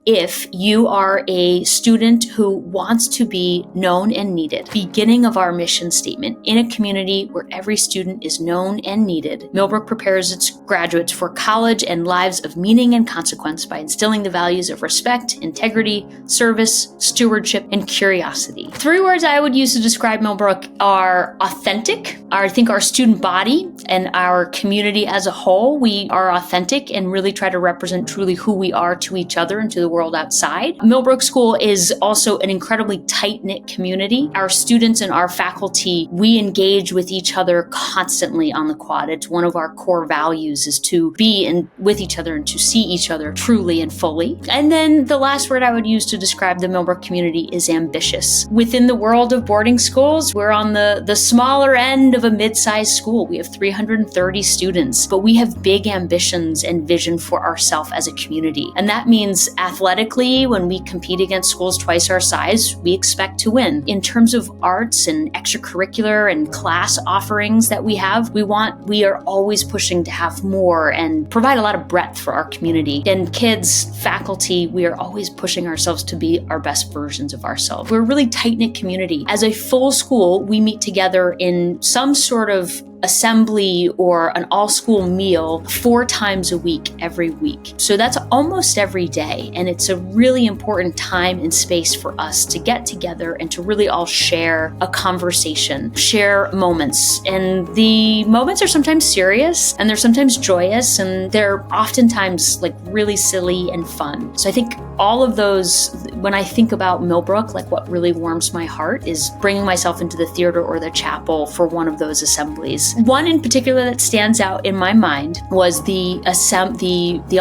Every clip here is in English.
if you are a student who wants to be known and needed. Beginning of our mission statement: in a community where every student is known and needed, Millbrook prepares its graduates for college and lives of meaning and consequence by instilling the values of respect, integrity, service, stewardship, and curiosity. 3 words I would use to describe Millbrook are authentic. I think our student body and our community as a whole, we are authentic and really try to represent truly who we are to each other and to the world outside. Millbrook School is also an incredibly tight-knit community. Our students and our faculty, we engage with each other constantly on the quad. It's one of our core values is to be with each other and to see each other truly and fully. And then the last word I would use to describe the Millbrook community is ambitious. Within the world of boarding schools, we're on the smaller end of a mid-sized school. We have 330 students, but we have big ambitions and vision for ourselves as a community. And that means athletically, when we compete against schools twice our size, we expect to win. In terms of arts and extracurricular and class offerings that we have, we are always pushing to have more and provide a lot of breadth for our community. And kids, faculty, we are always pushing ourselves to be our best versions of ourselves. We're a really tight-knit community. As a full school, we meet together in some sort of assembly or an all-school meal 4 times a week, every week. So that's almost every day. And it's a really important time and space for us to get together and to really all share a conversation, share moments. And the moments are sometimes serious and they're sometimes joyous and they're oftentimes like really silly and fun. So I think all of those, when I think about Millbrook, like what really warms my heart is bringing myself into the theater or the chapel for one of those assemblies. One in particular that stands out in my mind was the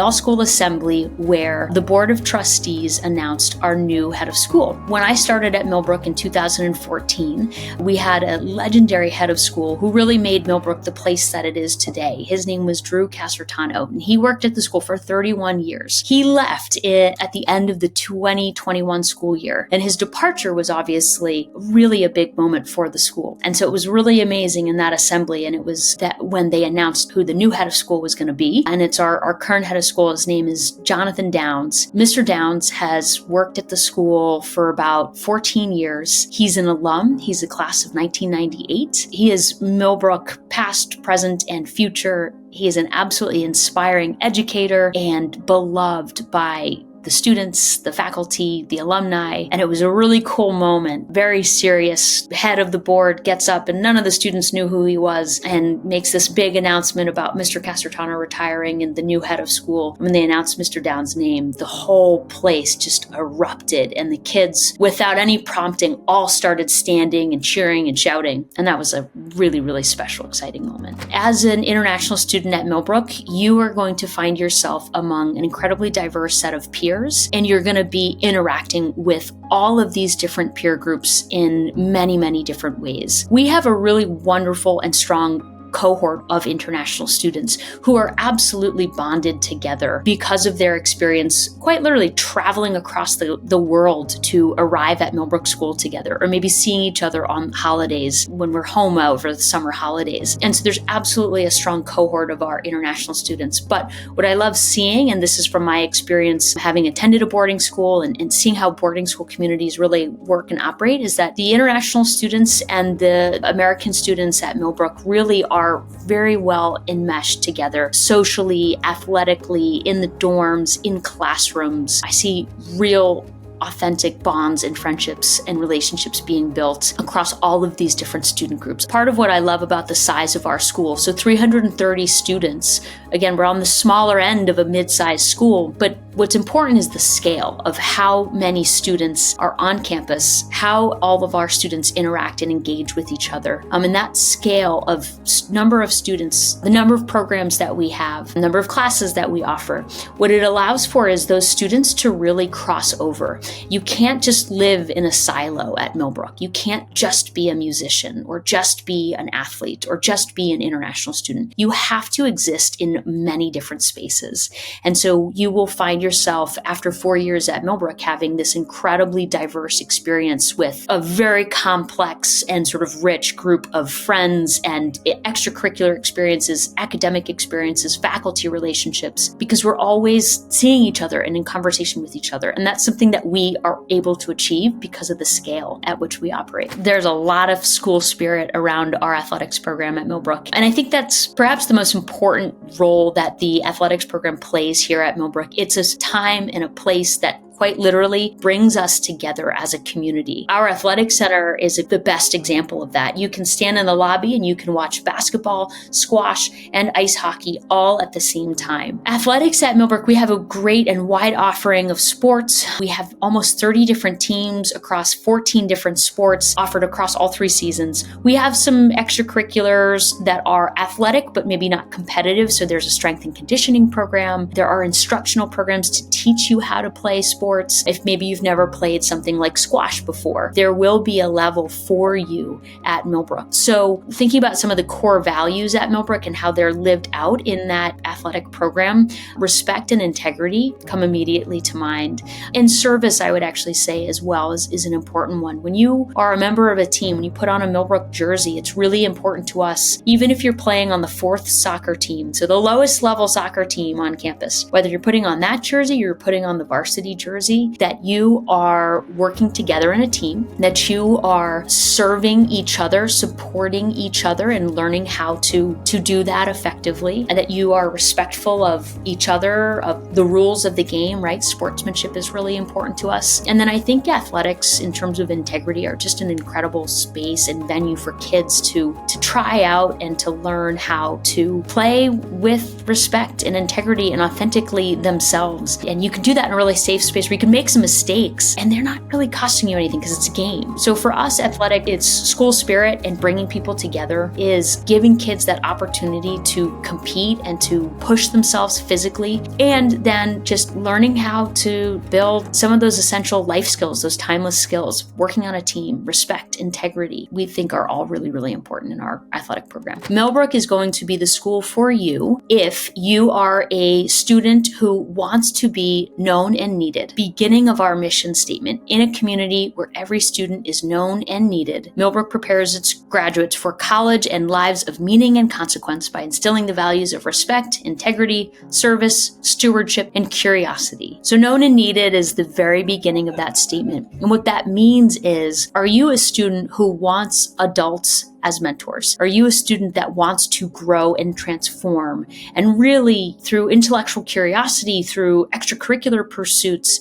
all-school assembly where the Board of Trustees announced our new head of school. When I started at Millbrook in 2014, we had a legendary head of school who really made Millbrook the place that it is today. His name was Drew Casertano, and he worked at the school for 31 years. He left at the end of the 2021 school year, and his departure was obviously really a big moment for the school. And so it was really amazing in that assembly. And it was that when they announced who the new head of school was going to be. And it's our current head of school. His name is Jonathan Downs. Mr. Downs has worked at the school for about 14 years. He's an alum. He's a class of 1998. He is Millbrook past, present, and future. He is an absolutely inspiring educator and beloved by the students, the faculty, the alumni, and it was a really cool moment. Very serious. Head of the board gets up and none of the students knew who he was and makes this big announcement about Mr. Casertano retiring and the new head of school. When they announced Mr. Downs' name, the whole place just erupted and the kids, without any prompting, all started standing and cheering and shouting. And that was a really, really special, exciting moment. As an international student at Millbrook, you are going to find yourself among an incredibly diverse set of peers, and you're going to be interacting with all of these different peer groups in many, many different ways. We have a really wonderful and strong cohort of international students who are absolutely bonded together because of their experience, quite literally traveling across the world to arrive at Millbrook School together, or maybe seeing each other on holidays when we're home over the summer holidays. And so there's absolutely a strong cohort of our international students. But what I love seeing, and this is from my experience having attended a boarding school and seeing how boarding school communities really work and operate, is that the international students and the American students at Millbrook really are very well enmeshed together socially, athletically, in the dorms, in classrooms. I see real authentic bonds and friendships and relationships being built across all of these different student groups. Part of what I love about the size of our school, so 330 students, again, we're on the smaller end of a mid-sized school, but what's important is the scale of how many students are on campus, how all of our students interact and engage with each other. And that scale of number of students, the number of programs that we have, the number of classes that we offer, what it allows for is those students to really cross over. You can't just live in a silo at Millbrook. You can't just be a musician or just be an athlete or just be an international student. You have to exist in many different spaces. And so you will find yourself after 4 years at Millbrook having this incredibly diverse experience with a very complex and sort of rich group of friends and extracurricular experiences, academic experiences, faculty relationships, because we're always seeing each other and in conversation with each other. And that's something that we are able to achieve because of the scale at which we operate. There's a lot of school spirit around our athletics program at Millbrook. And I think that's perhaps the most important role that the athletics program plays here at Millbrook. It's a time and a place that quite literally brings us together as a community. Our athletic center is the best example of that. You can stand in the lobby and you can watch basketball, squash, and ice hockey all at the same time. Athletics at Millbrook, we have a great and wide offering of sports. We have almost 30 different teams across 14 different sports offered across all 3 seasons. We have some extracurriculars that are athletic, but maybe not competitive. So there's a strength and conditioning program. There are instructional programs to teach you how to play sports. If maybe you've never played something like squash before, there will be a level for you at Millbrook. So thinking about some of the core values at Millbrook and how they're lived out in that athletic program, respect and integrity come immediately to mind. And service, I would actually say as well, is an important one. When you are a member of a team, when you put on a Millbrook jersey, it's really important to us, even if you're playing on the 4th soccer team, so the lowest level soccer team on campus, whether you're putting on that jersey or you're putting on the varsity jersey, that you are working together in a team, that you are serving each other, supporting each other, and learning how to do that effectively, and that you are respectful of each other, of the rules of the game, right? Sportsmanship is really important to us. And then I think athletics, in terms of integrity, are just an incredible space and venue for kids to try out and to learn how to play with respect and integrity and authentically themselves. And you can do that in a really safe space where you can make some mistakes and they're not really costing you anything because it's a game. So for us, athletic, it's school spirit, and bringing people together is giving kids that opportunity to compete and to push themselves physically, and then just learning how to build some of those essential life skills, those timeless skills, working on a team, respect, integrity, we think are all really, really important in our athletic program. Millbrook is going to be the school for you if you are a student who wants to be known and needed. Beginning of our mission statement: in a community where every student is known and needed, Millbrook prepares its graduates for college and lives of meaning and consequence by instilling the values of respect, integrity, service, stewardship, and curiosity. So known and needed is the very beginning of that statement. And what that means is, are you a student who wants adults as mentors? Are you a student that wants to grow and transform and really, through intellectual curiosity, through extracurricular pursuits,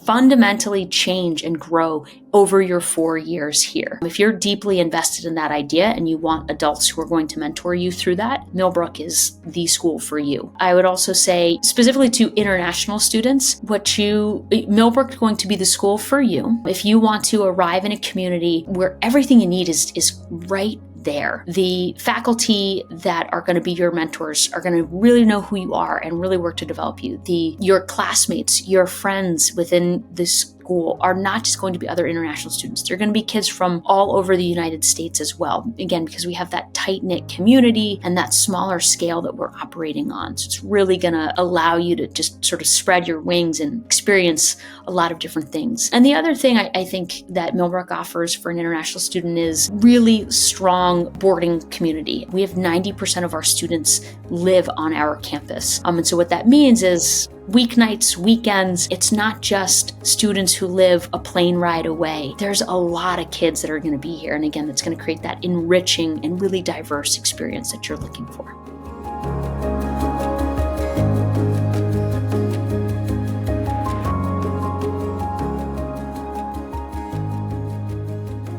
fundamentally change and grow over your 4 years here? If you're deeply invested in that idea and you want adults who are going to mentor you through that, Millbrook is the school for you. I would also say, specifically to international students, Millbrook is going to be the school for you if you want to arrive in a community where everything you need is right there. The faculty that are going to be your mentors are going to really know who you are and really work to develop you. Your classmates, your friends within this school are not just going to be other international students. They're going to be kids from all over the United States as well. Again, because we have that tight-knit community and that smaller scale that we're operating on. So it's really going to allow you to just sort of spread your wings and experience a lot of different things. And the other thing I think that Millbrook offers for an international student is really strong boarding community. We have 90% of our students live on our campus. And so what that means is weeknights, weekends, it's not just students who live a plane ride away. There's a lot of kids that are going to be here. And again, that's going to create that enriching and really diverse experience that you're looking for.